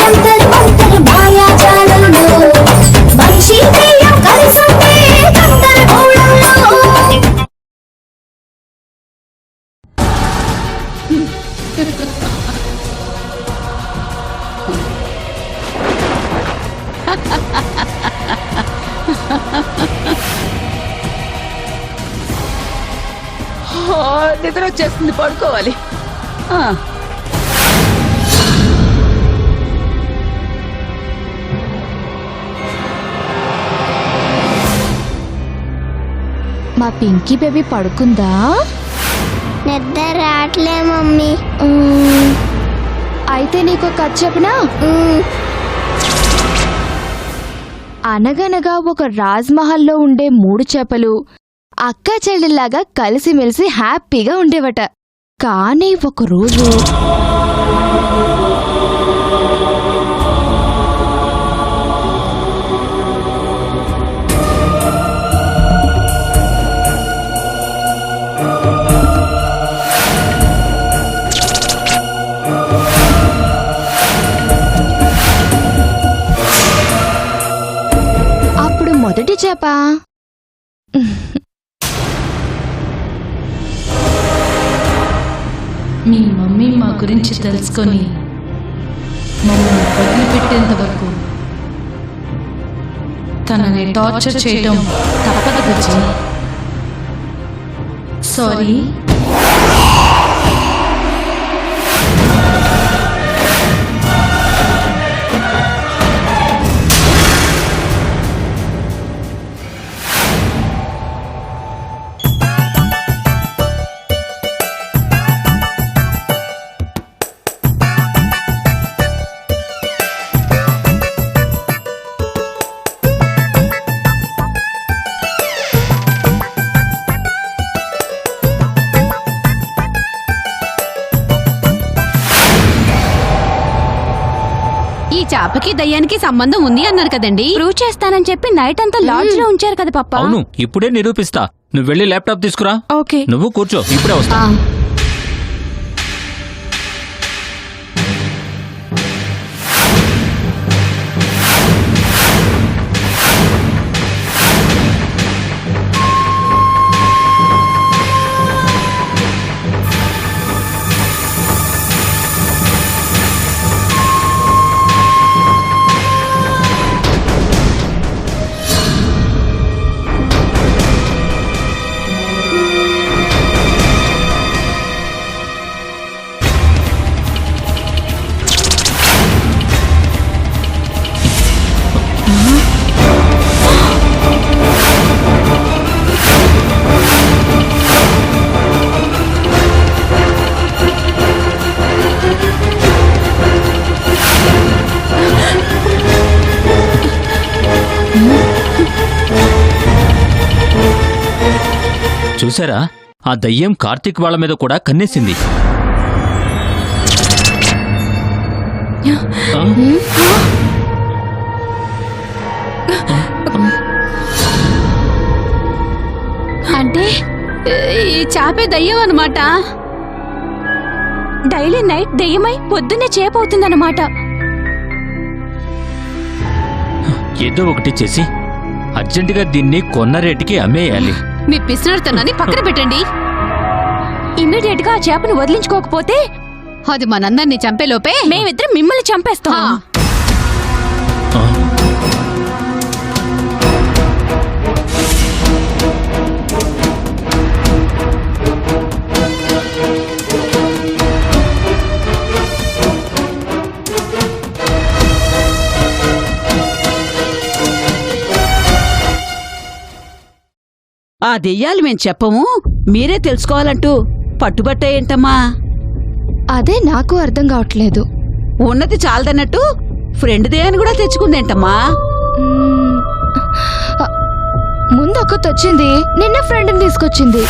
జంతరు మంతరు మాయాజాలంలో మనిషి దెయ్యం కలిసుంటే గందరగోళంలో. నిద్ర వచ్చేస్తుంది, పడుకోవాలి. మా పింకీ బేబీ పడుకుందా? నిద్ర రావట్లే మమ్మీ. అయితే నీకు కథ చెప్పనా? అనగనగా ఒక రాజ్మహల్లో ఉండే 3 చేపలు అక్క చెల్లెల్లాగా కలిసిమెలిసి హ్యాపీగా ఉండేవట. కానీ ఒకరోజు అప్పుడు మొదటి చేప మీ మమ్మీ మా గురించి తెలుసుకొని మమ్మల్ని వదిలిపెట్టేంత వరకు తనని టార్చర్ చేయడం తప్పదు బుజ్జి. సారీ. ఈ చాపకి దయ్యానికి సంబంధం ఉంది అన్నారు కదండి. ప్రూవ్ చేస్తానని చెప్పి నైట్ అంతా లాడ్జ్ లో ఉంచారు కదా పప్పా. అవును, ఇప్పుడే నిరూపిస్తా. నువ్వు వెళ్ళి ల్యాప్టాప్ తీసుకురా. ఓకే. నువ్వు కూర్చో, ఇప్పుడే వస్తా. చూసారా, ఆ దయ్యం కార్తీక్ వాళ్ళ మీద కూడా కన్నేసింది. అంటే ఈ చాపే దయ్యం అన్నమాట. డైలీ నైట్ దెయ్యమై పొద్దున్నే చేపవుతుందన్నమాట. ఏదో ఒకటి చేసి అర్జెంటుగా దీన్ని కొన్న రేటుకి అమ్మేయాలి. మీ పిసినారుతనాన్ని పక్కన పెట్టండి. ఇమ్మీడియట్ గా ఆ చేపను వదిలించుకోకపోతే అది మనందరినీ చంపేలోపే మేమిద్దరం మిమ్మల్ని చంపేస్తాం. ఆ దెయ్యాలు మేం చెప్పము, మీరే తెలుసుకోవాలంటూ పట్టుబట్టాయేంటమ్మా? అదే నాకు అర్థం కావట్లేదు. ఉన్నది చాలదన్నట్టు ఫ్రెండ్ దేని కూడా తెచ్చుకుందేంటమ్మా? ముందు ఒక్కతొచ్చింది, నిన్న ఫ్రెండ్ని తీసుకొచ్చింది.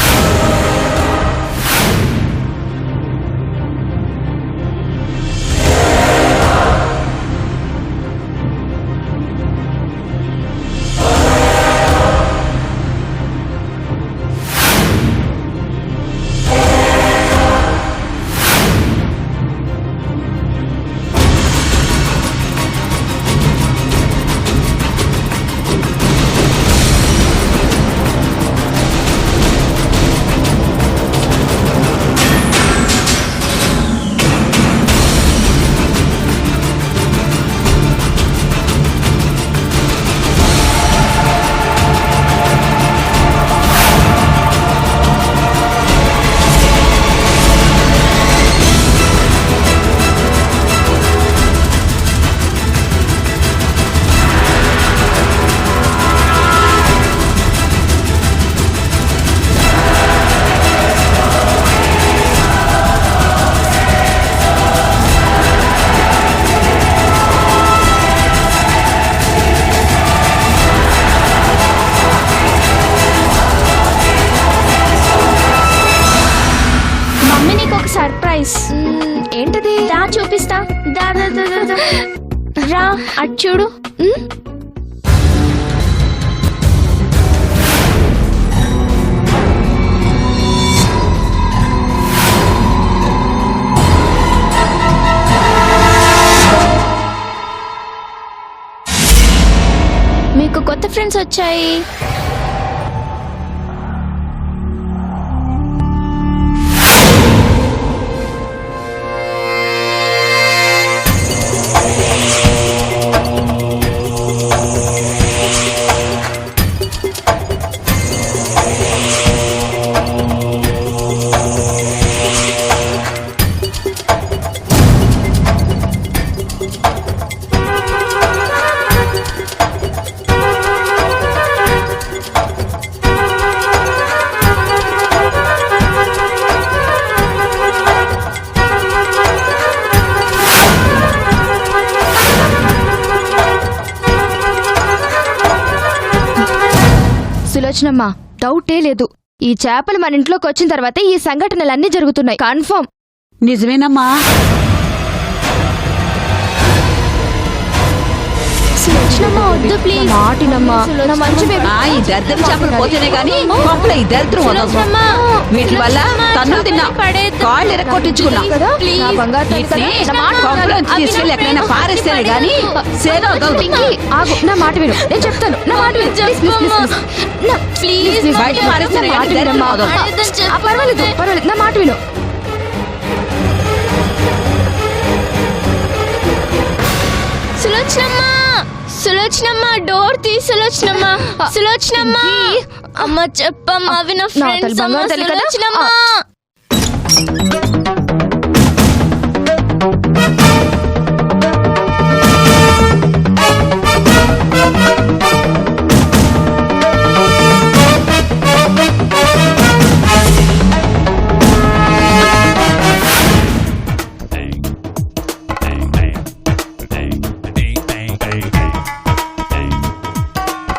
ఏంటది? రా చూపిస్తా. దా దా దా దా, దా. రా అటు చూడు. మీకు కొత్త ఫ్రెండ్స్ వచ్చాయి. సులోచనమ్మా, డౌటే లేదు. ఈ చేపలు మన ఇంట్లోకి వచ్చిన తర్వాతే ఈ సంఘటనలన్నీ జరుగుతున్నాయి. కన్ఫర్మ్. నిజమేనమ్మా. సులోచనమ్మ వద్దు ప్లీజ్. మాటినమ్మా, నా మంచి బేబీ. ఈ దరిద్రం చేపలు పోతేనే గాని కొంపల ఈ దరిద్రం వదలదు. వీటి వల్ల తన్నులు తిన్నా, కాళ్ళు ఎరగొట్టించుకున్నా కదా, నా బంగారు తల్లి కదా, నా మాట కొంపలో తీసుకెళ్ళి ఎక్కడైనా పారేస్తేనే గాని సేదో వదలదు. పింకీ, ఆగు, నా మాట విను, నేను చెప్తాను. నా మాట విను. Please, please, please, please. నా- ప్లీజ్, ప్లీజ్, బయట నా పారేస్తేనే మాట గాని వినమ్మా. దరిద్రం వదలదు. పర్వాలేదు, పర్వాలేదు, నా మాట విను. సులోచనమ్మ, సులోచనమ్మ డోర్ తీ. సులోచనమ్మ, సులోచనమ్మ. అమ్మ చెప్పమ్మ, అవి నా నా తల్లి ఫ్రెండ్స్. అమ్మ బంగారు తల్లి కదా. సులోచనమ్మ.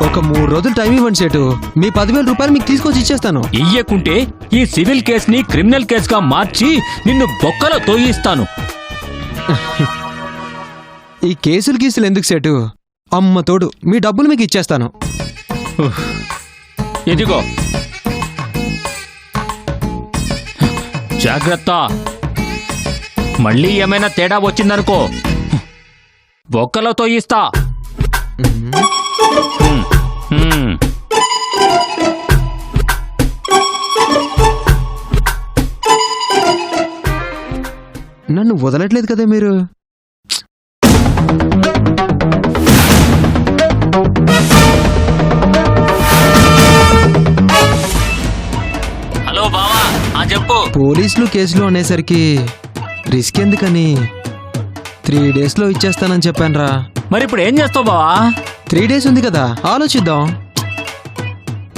ఒక 3 రోజులు టైం ఇవ్వండి సేటు. మీ 10,000 రూపాయలు మీకు తీసుకొచ్చి ఇచ్చేస్తాను. ఇయ్యకుంటే ఈ సివిల్ కేసుని క్రిమినల్ కేసుగా మార్చి నిన్ను బొక్కలో తోయిస్తాను. ఈ కేసులు గీసులు ఎందుకు సేటు? అమ్మ తోడు మీ డబ్బులు మీకు ఇచ్చేస్తాను. ఇదిగో జాగ్రత్త. మళ్ళీ ఏమైనా తేడా వచ్చిందనుకో బొక్కలో తోయిస్తా. హ్మ్. నన్ను వదలట్లేదు కదా మీరు. హలో బావా, చెప్పు. పోలీసులు కేసులు అనేసరికి రిస్క్ ఎందుకని 3 డేస్లో ఇచ్చేస్తానని చెప్పానురా. మరి ఇప్పుడు ఏం చేస్తావు బావా? 3 డేస్ ఉంది కదా, ఆలోచిద్దాం.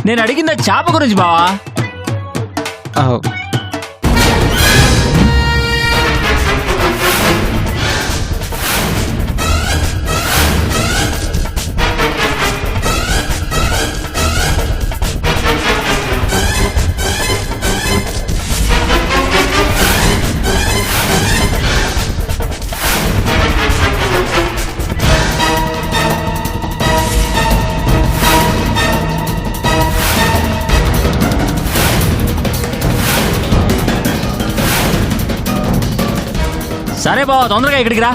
నేను అడిగింది చేప గురించి బావా. ఆ, సరే బావా, తొందరగా ఇక్కడికి రా.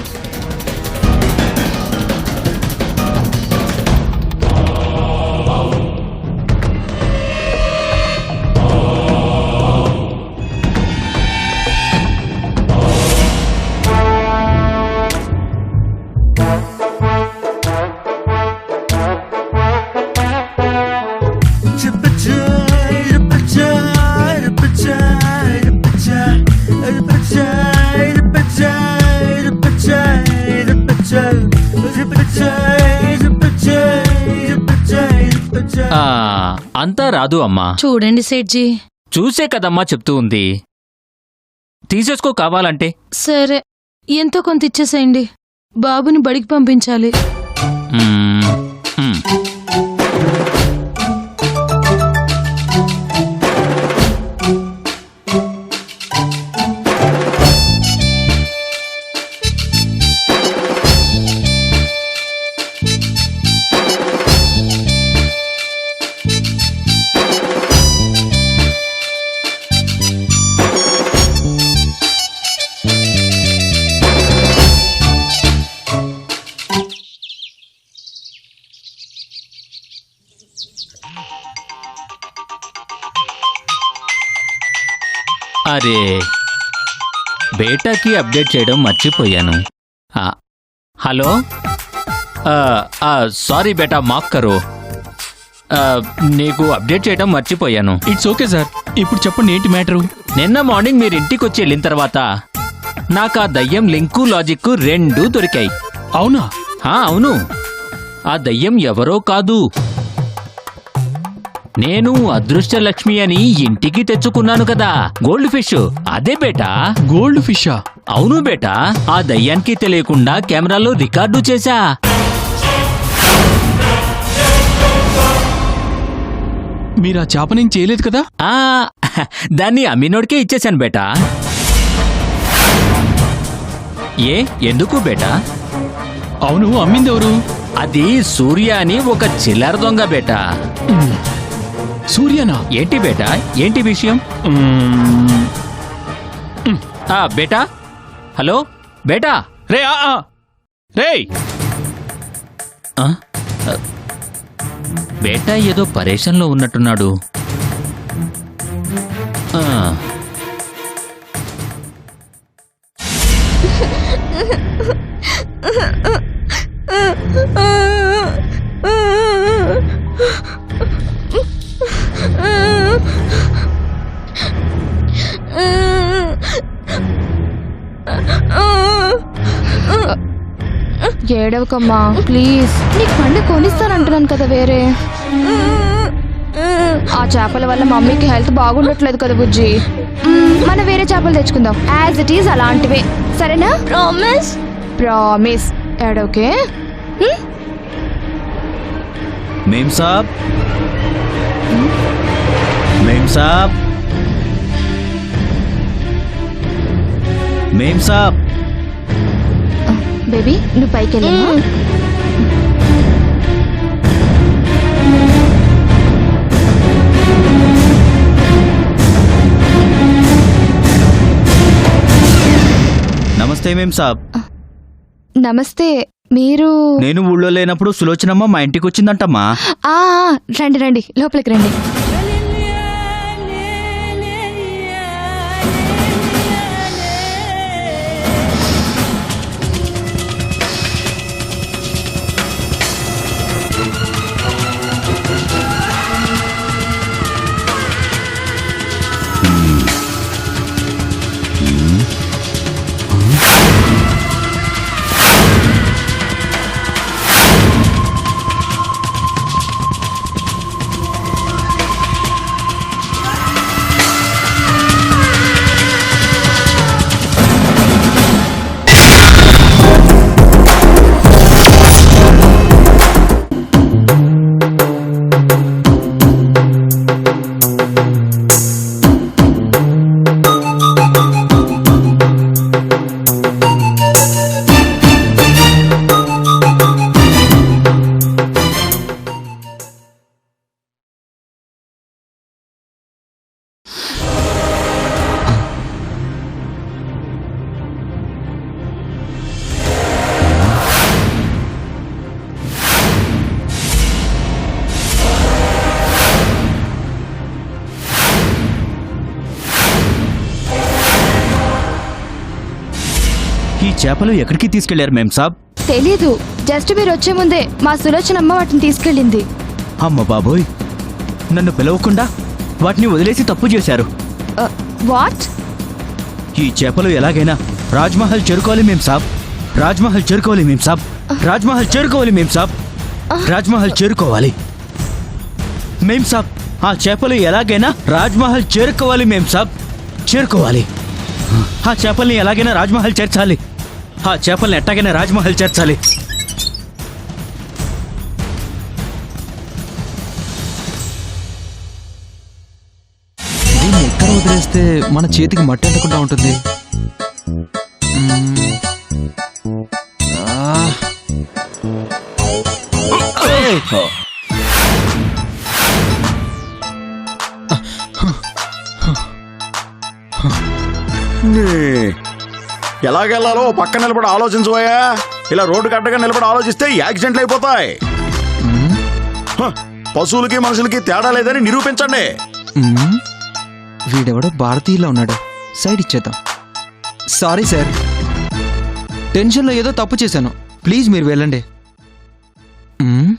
అంతా రాదు అమ్మా. చూడండి సేట్జీ. చూసే కదమ్మా చెప్తూ ఉంది. తీసేసుకో కావాలంటే. సరే, ఎంతో కొంత ఇచ్చేసేయండి. బాబుని బడికి పంపించాలి. మ్మ్. మ్మ్. అరే బేటాకి అప్డేట్ చేయడం మర్చిపోయాను. ఆ, హలో సారీ బేటా మాఫ్ కరో. నీకు అప్డేట్ చేయడం మర్చిపోయాను. It's okay sir. ఇప్పుడు చెప్పండి ఏంటి మ్యాటరు? నిన్న మార్నింగ్ మీరు ఇంటికి వచ్చి వెళ్ళిన తర్వాత నాకు ఆ దయ్యం లింకు లాజిక్ రెండూ దొరికాయి. అవునా? అవును, ఆ దయ్యం ఎవరో కాదు, నేను అదృష్టలక్ష్మి అని ఇంటికి తెచ్చుకున్నాను కదా, గోల్డ్ ఫిష్ అదే బేటా. గోల్డ్ ఫిషా? అవును బేటా, ఆ దయ్యానికి తెలియకుండా కెమెరాలో రికార్డు చేశా. మీరు ఆ చేపనేం చేయలేదు కదా? దాన్ని అమ్మినోడికే ఇచ్చేశాను బేటా. ఎందుకు బేటా? అవును, అమ్మింది ఎవరు? అది సూర్య అని ఒక చిల్లర దొంగ బేటా. సూర్యనా? ఏంటి బేటా, ఏంటి విషయం? బేటా, హలో బేటా. రే రే బేటా ఏదో పరేషన్లో ఉన్నట్టున్నాడు. ఏడవకమ్మా ప్లీజ్, నీకు పండు కొనిస్తానంటున్నాను కదా. వేరే ఆ చేపల వల్ల మమ్మీకి హెల్త్ బాగుండట్లేదు కదా బుజ్జి. మనం వేరే చేపలు తెచ్చుకుందాం, యాజ్ ఇట్ ఈస్ అలాంటివే, సరేనా? ప్రామిస్. ప్రామిస్. ఏడోకే. మేం సాబ్, మేం సాబ్, మేం సాబ్. బేబీ నువ్వు పైకి వెళ్ళమ్మా. నమస్తే మేం సాబ్. నమస్తే. మీరు? నేను ఊళ్ళో లేనప్పుడు సులోచనమ్మ మా ఇంటికి వచ్చిందంటమ్మా. రండి రండి, లోపలికి రండి. ఈ చేపలు ఎక్కడికి తీసుకెళ్లారు మేం సాబ్? తెలీదు, జస్ట్ మీరు వచ్చే ముందే మా సులోచనమ్మ వాటిని తీసుకెళ్ళింది. అమ్మ బాబోయ్, నన్ను పిలవకుండా వాటిని వదిలేసి తప్పు చేశారు. వాట్? ఈ చేపలు ఎలాగైనా రాజ్మహల్ చేరుకోవాలి మేం సాబ్. రాజ్మహల్ చేరుకోవాలి మేం సాబ్. రాజ్మహల్ చేరుకోవాలి మేం సాబ్. రాజ్మహల్ చేరుకోవాలి మేం సాబ్. ఆ చేపలు ఎలాగైనా రాజ్మహల్ చేరుకోవాలి మేం సాబ్. చేరుకోవాలి. ఆ చేపల్ని ఎలాగైనా రాజ్మహల్ చేర్చాలి. ఆ చేపల్ని ఎట్టాగైనా రాజ్మహల్ చేర్చాలి. దీన్ని ఎక్కడ వదిలేస్తే మన చేతికి మట్టి అంటకుండా ఉంటుంది? ఎలాగెళ్లాలో పక్క నిలబడి ఆలోచించబోయా. ఇలా రోడ్డు కట్టగా నిలబడి ఆలోచిస్తే యాక్సిడెంట్లు అయిపోతాయి. పశువులకి మనుషులకి తేడా లేదని నిరూపించండి. వీడెవడో భారతీయులో ఉన్నాడు. సైడ్ ఇచ్చేద్దాం. సారీ సార్, టెన్షన్లో ఏదో తప్పు చేశాను. ప్లీజ్ మీరు వెళ్ళండి. మ్మ్?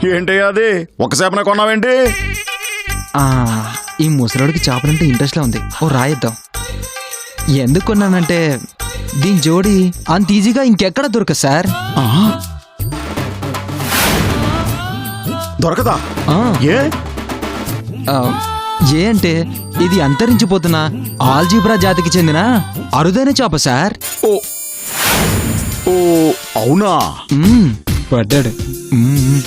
ఏంటి అది ఒక చేపన కొన్నావేంటి? ఆ, ఈ ముసలోడికి చేపలంటే ఇంట్రెస్ట్లా ఉంది. ఓ రాయిద్దాం. ఎందుకు కొన్నానంటే దీని జోడి అంత ఈజీగా ఇంకెక్కడ దొరకదు సార్. ఆ, దొరకదా? ఆ, ఏ ఆ, ఏ అంటే ఇది అంతరించిపోతున్న ఆల్జీబ్రా జాతికి చెందిన అరుదైన చేప సార్. ఓ ఓ అవునా? మ్మ్, పడ్డాడు. మ్మ్.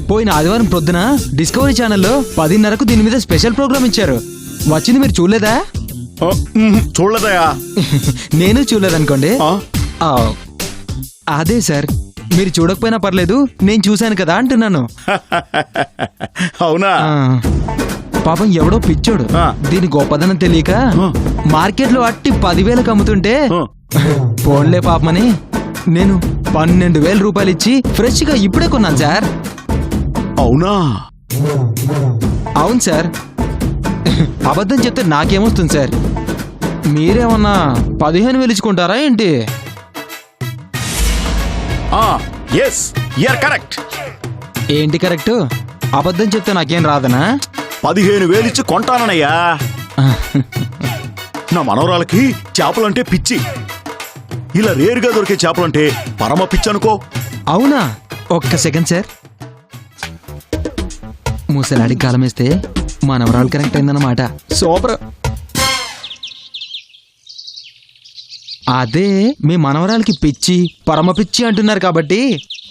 పోయిన ఆదివారం ప్రొద్దున డిస్కవరీ ఛానల్లో 10:30కు దీని మీద స్పెషల్ ప్రోగ్రామ్ ఇచ్చారు. వచ్చింది మీరు చూడలేదా? ఆ, చూడలేదయా. నేను చూడలేదనుకోండి. ఆ, ఆ, అదే సార్, మీరు చూడకపోయినా పర్లేదు, నేను చూశాను కదా అంటున్నాను. అవునా? ఆ, పాపం ఎవడో పిచ్చోడు ఆ. దీని గొప్పదనం తెలియక మార్కెట్లో అట్టి 10,000కి అమ్ముతుంటే ఆ. పోన్లే పాపమని నేను 12,000 రూపాయలు ఇచ్చి ఫ్రెష్ గా ఇప్పుడే కొన్నాను సార్. అవునా? అవును సార్. అబద్ధం చెప్తే నాకేమొస్తుంది సార్? మీరేమన్నా 15,000 ఇచ్చుకుంటారా ఏంటి? Yes, you're correct. ఏంటి కరెక్ట్? అబద్ధం చెప్తే నాకేం రాదనా? 15,000 ఇచ్చి కొంటానయ్యా. నా మనవరాలకి చేపలంటే పిచ్చి. ఇలా రేరుగా దొరికే చేపలంటే పరమ పిచ్చి అనుకో. అవునా? ఒక్క సెకండ్ సార్. ముసలాడికి కాలం వేస్తే మనవరాలు కరెక్ట్ అయిందన్నమాట. సూపర్. అదే మీ మనవరాలకి పిచ్చి పరమ పిచ్చి అంటున్నారు కాబట్టి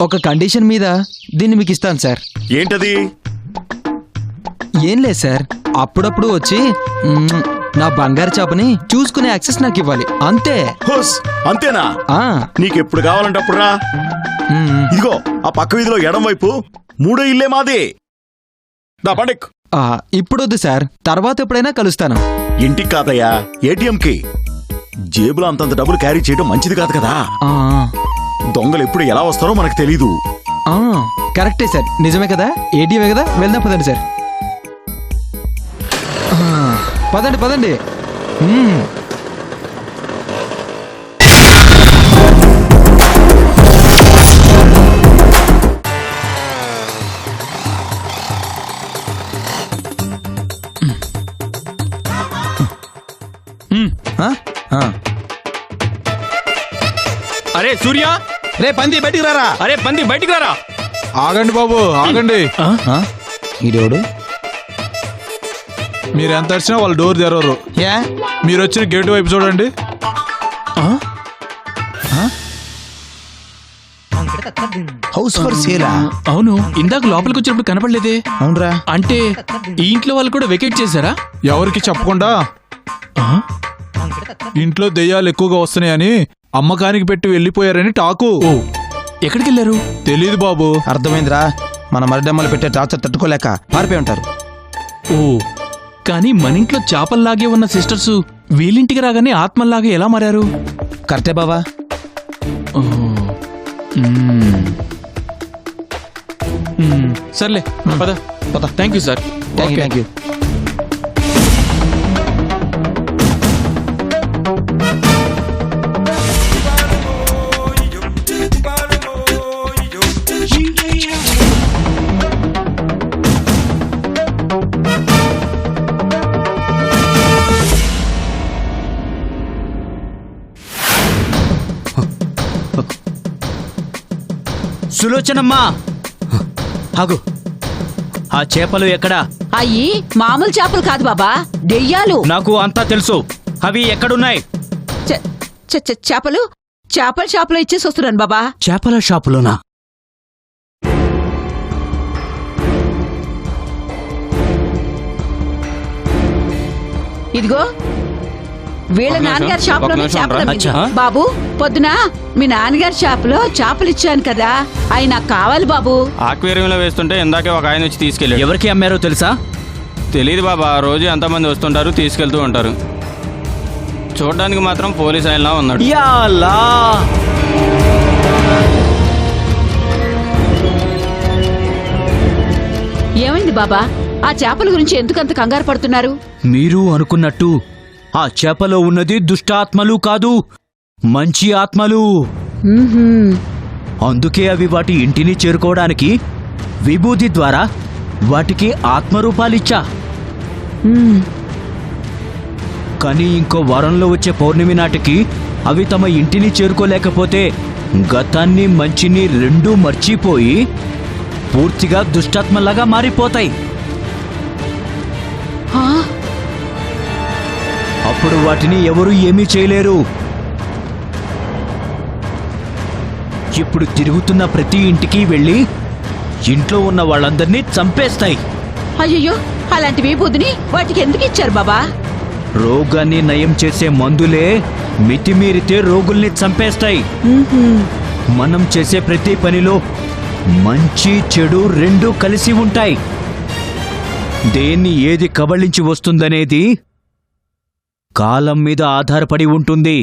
ఒక కండిషన్ మీద దీన్ని మీకు ఇస్తాను సార్. ఏంటది? ఏం లేదు సార్, అప్పుడప్పుడు వచ్చి నా బంగారు చేపని చూసుకునే యాక్సెస్ నాకు ఇవ్వాలి, అంతే. హుస్, అంతేనా? ఆ, నీకెప్పుడు కావాలంటే అప్పుడు రా. మ్, ఇదిగో ఆ పక్క వీధిలో ఎడం వైపు 3వ ఇల్లే మాది. దా పండిక్. ఆ, ఇప్పుడొద్దు సార్, తర్వాత ఎప్పుడైనా కలుస్తాను. ఇంటికి కాదయ్యా, ఏటీఎంకి. జేబులో అంతంత డబ్బులు క్యారీ చేయడం మంచిది కాదు కదా. ఆ, దొంగలు ఎప్పుడు ఎలా వస్తారో మనకు తెలీదు. ఆ, కరెక్టే సార్, నిజమే కదా, ఏటీఎమే కదా. వెళ్దాం పదండి సార్. ఆ, పదండి పదండి. మ్. ఆ? ఆ. అరే సూర్య, రే పంది బయటికి రారా. అరే పంది బయటికి రారా. ఆగండి బాబు, ఆగండి. ఆ? ఈడెవడు? మీరు ఎంత వచ్చినా వాళ్ళు డోర్ తెరవరు. ఏ? మీరు వచ్చిన గేట్ వైపు చూడండి. హౌస్ ఫర్ సేలా? అవును, ఇందాక లోపలికి వచ్చినప్పుడు కనపడలేదే. అవునరా? అంటే ఈ ఇంట్లో వాళ్ళు కూడా వెకేట్ చేశారా? ఎవరికి చెప్పకుండా ఆ? ఇంట్లో దెయ్యాలు ఎక్కువగా వస్తున్నాయని అమ్మకానికి పెట్టి వెళ్ళిపోయారని టాకు. ఓ, ఎక్కడికి వెళ్ళారు? తెలీదు బాబు. అర్థమైందిరా, మన మరిడమ్మలు పెట్టే టార్చర్ తట్టుకోలేక పారిపోయి ఉంటారు. ఓ, కానీ మన ఇంట్లో చేపల్లాగే ఉన్న సిస్టర్స్ వీళ్ళింటికి రాగానే ఆత్మల్లాగా ఎలా మారారు? కరెక్టే బాబా. ఓ, మ్మ్. మ్మ్. సర్లే పద పద. Thank you sir. Thank you. సులోచనమ్మా, ఆగు. ఆ చేపలు ఎక్కడా? అయ్యి మామూలు చేపలు కాదు బాబా, దెయ్యాలు. నాకు అంతా తెలుసు. అవి ఎక్కడున్నాయి? చేపలు చేపల షాపులో ఇచ్చేసి వస్తున్నాను బాబా. చేపల షాపులోనా? ఇదిగో వీళ్ళ నాన్నగారి షాపులో చేపలు అచ్చా. బాబు, పొద్దున మీ నాన్నగారి షాపులో చేపలు ఇచ్చాను కదా, అవి నాకు కావాలి బాబు. ఆక్వేరియంలో వేస్తుంటే ఇందాకే ఒక ఆయన వచ్చి తీసుకెళ్ళాడు. ఎవరికి అమ్మారో తెలుసా? తెలియదు బాబా, రోజు ఎంతమంది వస్తుంటారు తీసుకెళ్తూ ఉంటారు. చూడడానికి మాత్రం పోలీస్ ఆయనలా ఉన్నాడు. యా అల్లా! ఏమైంది బాబా? ఆ చేపల గురించి ఎందుకంత కంగారు పడుతున్నారు? మీరు అనుకున్నట్టు ఆ చేపలో ఉన్నది దుష్టాత్మలు కాదు, మంచి ఆత్మలు. అందుకే అవి వాటి ఇంటిని చేరుకోవడానికి విభూతి ద్వారా వాటికి ఆత్మరూపాలిచ్చా. కానీ ఇంకో వారంలో వచ్చే పౌర్ణమి నాటికి అవి తమ ఇంటిని చేరుకోలేకపోతే గతాన్ని మంచిని రెండూ మర్చిపోయి పూర్తిగా దుష్టాత్మలాగా మారిపోతాయి. అప్పుడు వాటిని ఎవరూ ఏమీ చేయలేరు. ఇప్పుడు తిరుగుతున్న ప్రతి ఇంటికి వెళ్ళి ఇంట్లో ఉన్న వాళ్ళందరినీ చంపేస్తాయి. అయ్యయ్యో, అలాంటి విభూతిని వాటికి ఎందుకు ఇచ్చారు బాబా? రోగాన్ని నయం చేసే మందులే మితిమీరితే రోగుల్ని చంపేస్తాయి. మనం చేసే ప్రతి పనిలో మంచి చెడు రెండూ కలిసి ఉంటాయి. దేన్ని ఏది కబళించి వస్తుందనేది కాలం మీద ఆధారపడి ఉంటుంది.